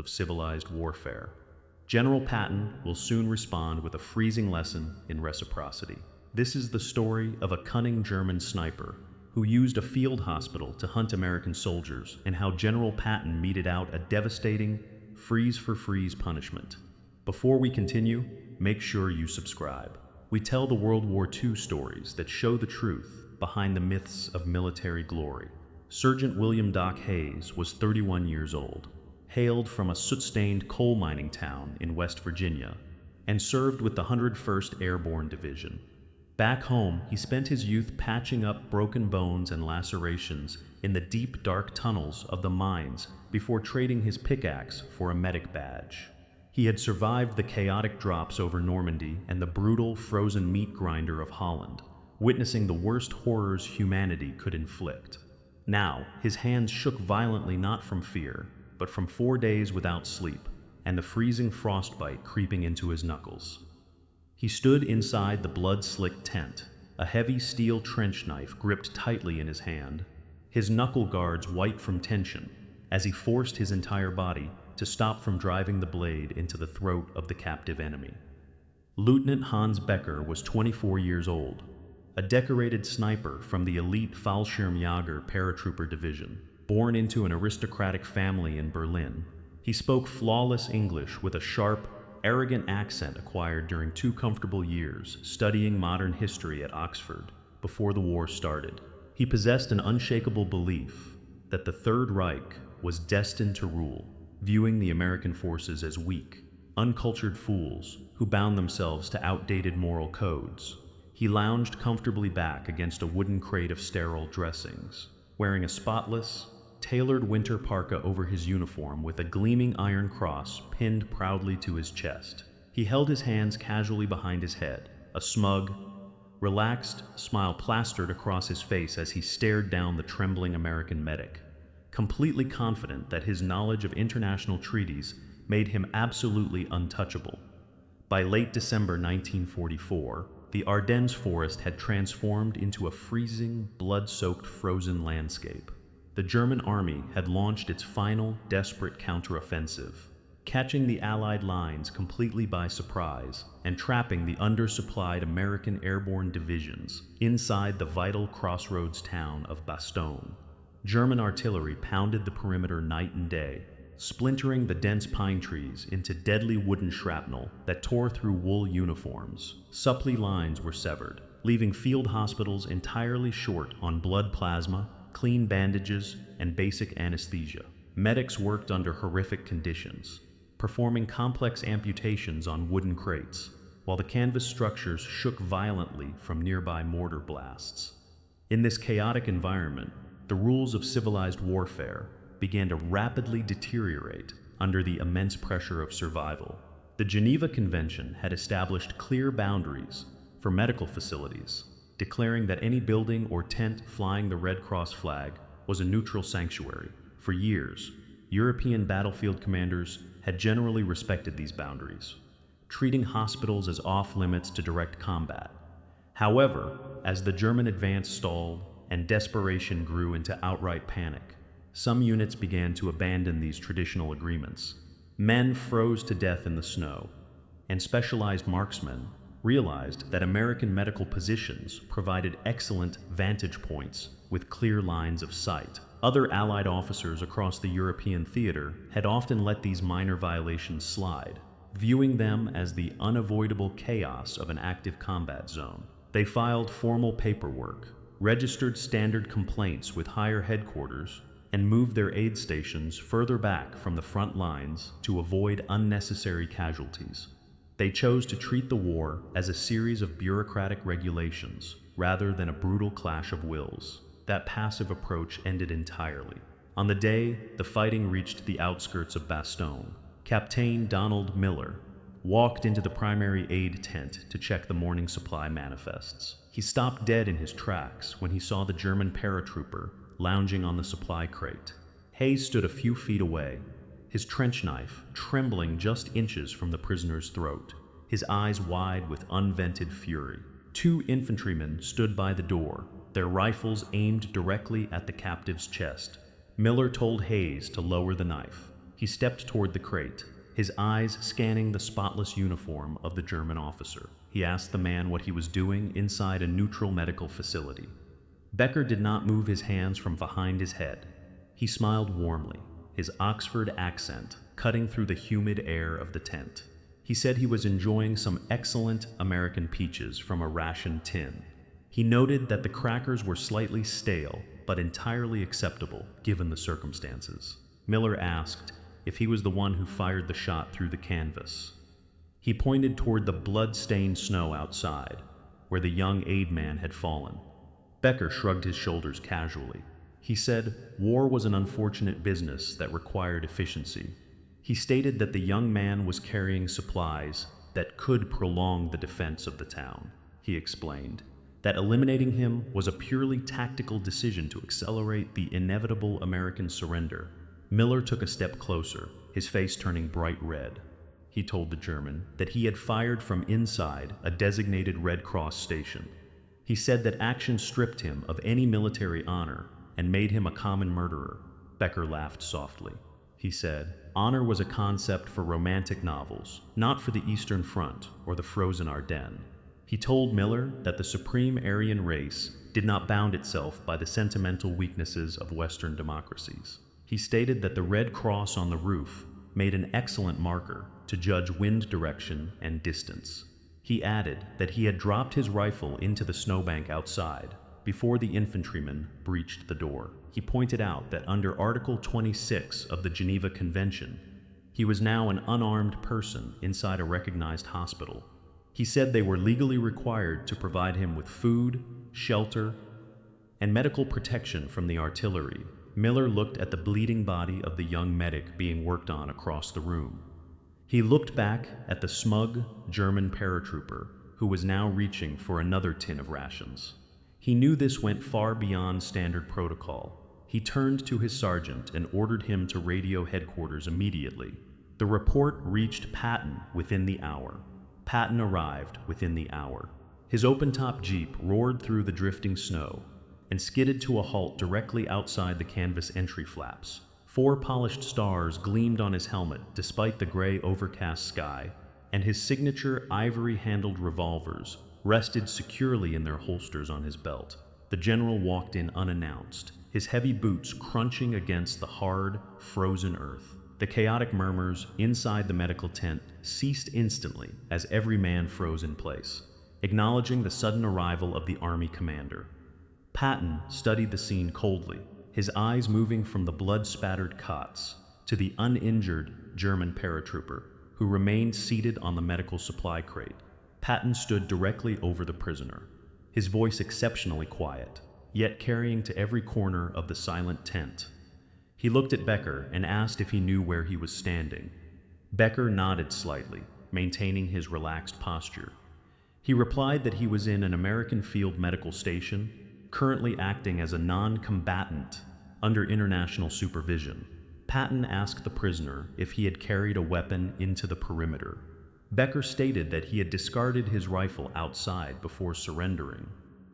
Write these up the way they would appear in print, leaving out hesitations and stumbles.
of civilized warfare. General Patton will soon respond with a freezing lesson in reciprocity. This is the story of a cunning German sniper who used a field hospital to hunt American soldiers, and how General Patton meted out a devastating freeze-for-freeze punishment. Before we continue, make sure you subscribe. We tell the World War II stories that show the truth behind the myths of military glory. Sergeant William Doc Hayes was 31 years old, hailed from a soot-stained coal mining town in West Virginia, and served with the 101st Airborne Division. Back home, he spent his youth patching up broken bones and lacerations in the deep, dark tunnels of the mines before trading his pickaxe for a medic badge. He had survived the chaotic drops over Normandy and the brutal, frozen meat grinder of Holland, witnessing the worst horrors humanity could inflict. Now, his hands shook violently, not from fear, but from 4 days without sleep, and the freezing frostbite creeping into his knuckles. He stood inside the blood-slicked tent, a heavy steel trench knife gripped tightly in his hand, his knuckle guards white from tension, as he forced his entire body to stop from driving the blade into the throat of the captive enemy. Lieutenant Hans Becker was 24 years old, a decorated sniper from the elite Fallschirmjäger paratrooper division. Born into an aristocratic family in Berlin, he spoke flawless English with a sharp, arrogant accent acquired during 2 comfortable years studying modern history at Oxford before the war started. He possessed an unshakable belief that the Third Reich was destined to rule, viewing the American forces as weak, uncultured fools who bound themselves to outdated moral codes. He lounged comfortably back against a wooden crate of sterile dressings, wearing a spotless, tailored winter parka over his uniform with a gleaming iron cross pinned proudly to his chest. He held his hands casually behind his head, a smug, relaxed smile plastered across his face as he stared down the trembling American medic, completely confident that his knowledge of international treaties made him absolutely untouchable. By late December 1944, the Ardennes forest had transformed into a freezing, blood-soaked frozen landscape. The German army had launched its final, desperate counteroffensive, catching the Allied lines completely by surprise and trapping the undersupplied American airborne divisions inside the vital crossroads town of Bastogne. German artillery pounded the perimeter night and day, splintering the dense pine trees into deadly wooden shrapnel that tore through wool uniforms. Supply lines were severed, leaving field hospitals entirely short on blood plasma, clean bandages, and basic anesthesia. Medics worked under horrific conditions, performing complex amputations on wooden crates, while the canvas structures shook violently from nearby mortar blasts. In this chaotic environment, the rules of civilized warfare began to rapidly deteriorate under the immense pressure of survival. The Geneva Convention had established clear boundaries for medical facilities, declaring that any building or tent flying the Red Cross flag was a neutral sanctuary. For years, European battlefield commanders had generally respected these boundaries, treating hospitals as off-limits to direct combat. However, as the German advance stalled and desperation grew into outright panic, some units began to abandon these traditional agreements. Men froze to death in the snow, and specialized marksmen realized that American medical positions provided excellent vantage points with clear lines of sight. Other Allied officers across the European theater had often let these minor violations slide, viewing them as the unavoidable chaos of an active combat zone. They filed formal paperwork, registered standard complaints with higher headquarters, and moved their aid stations further back from the front lines to avoid unnecessary casualties. They chose to treat the war as a series of bureaucratic regulations rather than a brutal clash of wills. That passive approach ended entirely. On the day the fighting reached the outskirts of Bastogne, Captain Donald Miller walked into the primary aid tent to check the morning supply manifests. He stopped dead in his tracks when he saw the German paratrooper lounging on the supply crate. Hayes stood a few feet away, his trench knife trembling just inches from the prisoner's throat, his eyes wide with unvented fury. 2 infantrymen stood by the door, their rifles aimed directly at the captive's chest. Miller told Hayes to lower the knife. He stepped toward the crate, his eyes scanning the spotless uniform of the German officer. He asked the man what he was doing inside a neutral medical facility. Becker did not move his hands from behind his head. He smiled warmly, his Oxford accent cutting through the humid air of the tent. He said he was enjoying some excellent American peaches from a ration tin. He noted that the crackers were slightly stale, but entirely acceptable given the circumstances. Miller asked if he was the one who fired the shot through the canvas. He pointed toward the blood-stained snow outside, where the young aide man had fallen. Becker shrugged his shoulders casually. He said war was an unfortunate business that required efficiency. He stated that the young man was carrying supplies that could prolong the defense of the town. He explained that eliminating him was a purely tactical decision to accelerate the inevitable American surrender. Miller took a step closer, his face turning bright red. He told the German that he had fired from inside a designated Red Cross station. He said that action stripped him of any military honor and made him a common murderer. Becker laughed softly. He said, honor was a concept for romantic novels, not for the Eastern Front or the frozen Ardennes. He told Miller that the supreme Aryan race did not bound itself by the sentimental weaknesses of Western democracies. He stated that the Red Cross on the roof made an excellent marker to judge wind direction and distance. He added that he had dropped his rifle into the snowbank outside before the infantryman breached the door. He pointed out that under Article 26 of the Geneva Convention, he was now an unarmed person inside a recognized hospital. He said they were legally required to provide him with food, shelter, and medical protection from the artillery. Miller looked at the bleeding body of the young medic being worked on across the room. He looked back at the smug German paratrooper who was now reaching for another tin of rations. He knew this went far beyond standard protocol. He turned to his sergeant and ordered him to radio headquarters immediately. The report reached Patton within the hour. Patton arrived within the hour. His open-top Jeep roared through the drifting snow and skidded to a halt directly outside the canvas entry flaps. 4 polished stars gleamed on his helmet despite the gray overcast sky, and his signature ivory-handled revolvers rested securely in their holsters on his belt. The general walked in unannounced, his heavy boots crunching against the hard, frozen earth. The chaotic murmurs inside the medical tent ceased instantly as every man froze in place, acknowledging the sudden arrival of the army commander. Patton studied the scene coldly, his eyes moving from the blood-spattered cots to the uninjured German paratrooper who remained seated on the medical supply crate. Patton stood directly over the prisoner, his voice exceptionally quiet, yet carrying to every corner of the silent tent. He looked at Becker and asked if he knew where he was standing. Becker nodded slightly, maintaining his relaxed posture. He replied that he was in an American field medical station, currently acting as a non-combatant under international supervision. Patton asked the prisoner if he had carried a weapon into the perimeter. Becker stated that he had discarded his rifle outside before surrendering,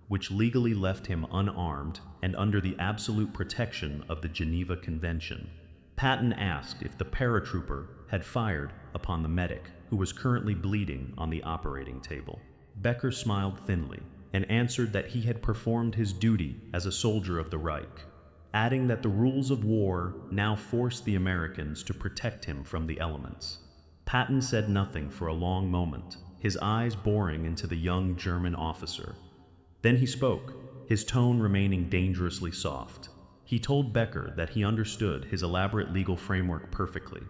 which legally left him unarmed and under the absolute protection of the Geneva Convention. Patton asked if the paratrooper had fired upon the medic, who was currently bleeding on the operating table. Becker smiled thinly and answered that he had performed his duty as a soldier of the Reich, adding that the rules of war now forced the Americans to protect him from the elements. Patton said nothing for a long moment, his eyes boring into the young German officer. Then he spoke, his tone remaining dangerously soft. He told Becker that he understood his elaborate legal framework perfectly,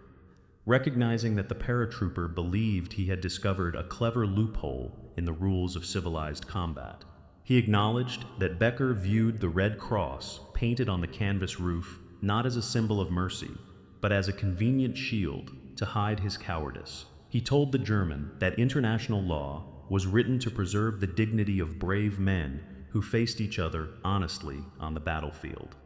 recognizing that the paratrooper believed he had discovered a clever loophole in the rules of civilized combat. He acknowledged that Becker viewed the Red Cross painted on the canvas roof not as a symbol of mercy, but as a convenient shield to hide his cowardice. He told the German that international law was written to preserve the dignity of brave men who faced each other honestly on the battlefield.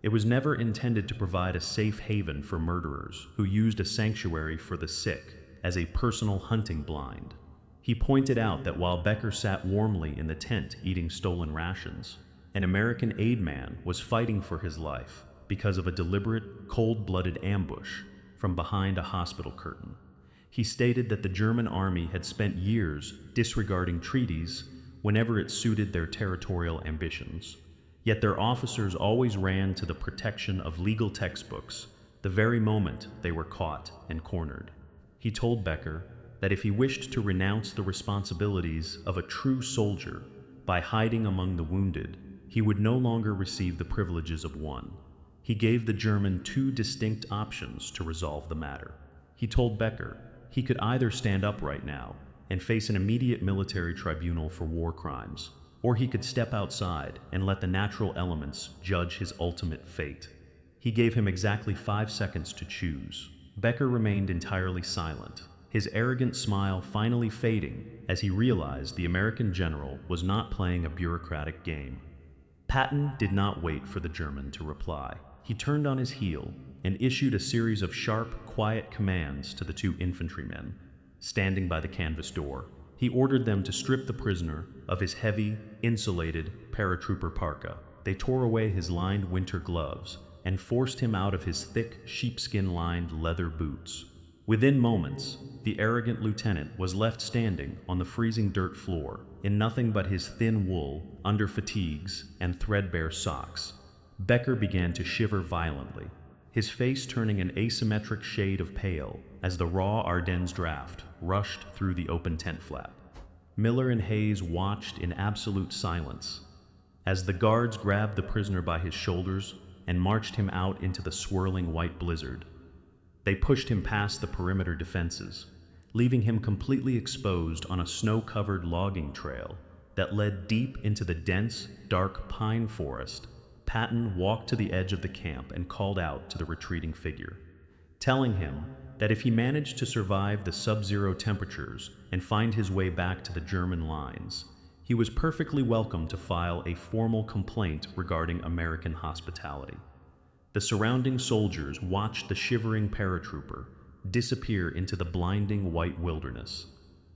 It was never intended to provide a safe haven for murderers who used a sanctuary for the sick as a personal hunting blind. He pointed out that while Becker sat warmly in the tent eating stolen rations, an American aide man was fighting for his life because of a deliberate, cold-blooded ambush from behind a hospital curtain. He stated that the German army had spent years disregarding treaties whenever it suited their territorial ambitions. Yet their officers always ran to the protection of legal textbooks the very moment they were caught and cornered. He told Becker that if he wished to renounce the responsibilities of a true soldier by hiding among the wounded, he would no longer receive the privileges of one. He gave the German two distinct options to resolve the matter. He told Becker he could either stand up right now and face an immediate military tribunal for war crimes, or he could step outside and let the natural elements judge his ultimate fate. He gave him exactly 5 seconds to choose. Becker remained entirely silent, his arrogant smile finally fading as he realized the American general was not playing a bureaucratic game. Patton did not wait for the German to reply. He turned on his heel and issued a series of sharp, quiet commands to the two infantrymen standing by the canvas door. He ordered them to strip the prisoner of his heavy, insulated paratrooper parka. They tore away his lined winter gloves and forced him out of his thick, sheepskin-lined leather boots. Within moments, the arrogant lieutenant was left standing on the freezing dirt floor in nothing but his thin wool, under fatigues, and threadbare socks. Becker began to shiver violently, his face turning an asymmetric shade of pale as the raw Ardennes draft rushed through the open tent flap. Miller and Hayes watched in absolute silence as the guards grabbed the prisoner by his shoulders and marched him out into the swirling white blizzard. They pushed him past the perimeter defenses, leaving him completely exposed on a snow-covered logging trail that led deep into the dense, dark pine forest. Patton walked to the edge of the camp and called out to the retreating figure, telling him that if he managed to survive the sub-zero temperatures and find his way back to the German lines, he was perfectly welcome to file a formal complaint regarding American hospitality. The surrounding soldiers watched the shivering paratrooper disappear into the blinding white wilderness.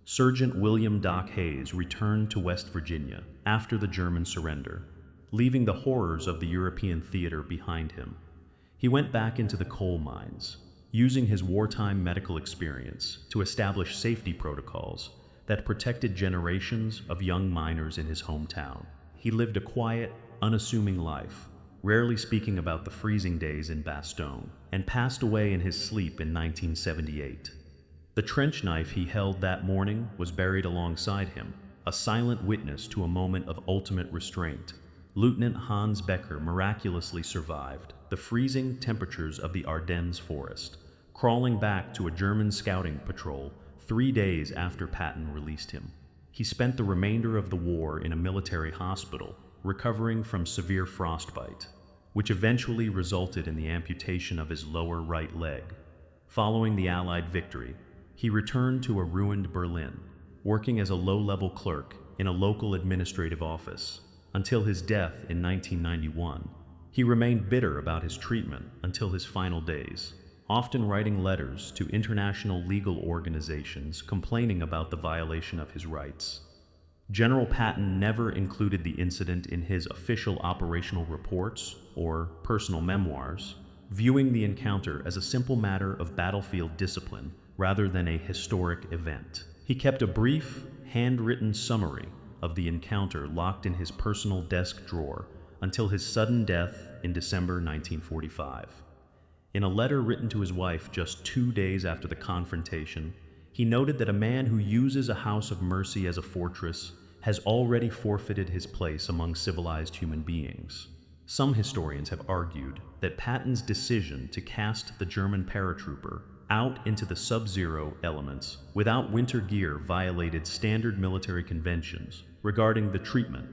Sergeant William Doc Hayes returned to West Virginia after the German surrender, leaving the horrors of the European theater behind him. He went back into the coal mines, using his wartime medical experience to establish safety protocols that protected generations of young miners in his hometown. He lived a quiet, unassuming life, rarely speaking about the freezing days in Bastogne, and passed away in his sleep in 1978. The trench knife he held that morning was buried alongside him, a silent witness to a moment of ultimate restraint. Lieutenant Hans Becker miraculously survived the freezing temperatures of the Ardennes forest, crawling back to a German scouting patrol 3 days after Patton released him. He spent the remainder of the war in a military hospital, recovering from severe frostbite, which eventually resulted in the amputation of his lower right leg. Following the Allied victory, he returned to a ruined Berlin, working as a low-level clerk in a local administrative office. Until his death in 1991, he remained bitter about his treatment until his final days, often writing letters to international legal organizations complaining about the violation of his rights. General Patton never included the incident in his official operational reports or personal memoirs, viewing the encounter as a simple matter of battlefield discipline rather than a historic event. He kept a brief, handwritten summary of the encounter locked in his personal desk drawer until his sudden death in December 1945. In a letter written to his wife just 2 days after the confrontation, he noted that a man who uses a house of mercy as a fortress has already forfeited his place among civilized human beings. Some historians have argued that Patton's decision to cast the German paratrooper out into the sub-zero elements without winter gear violated standard military conventions regarding the treatment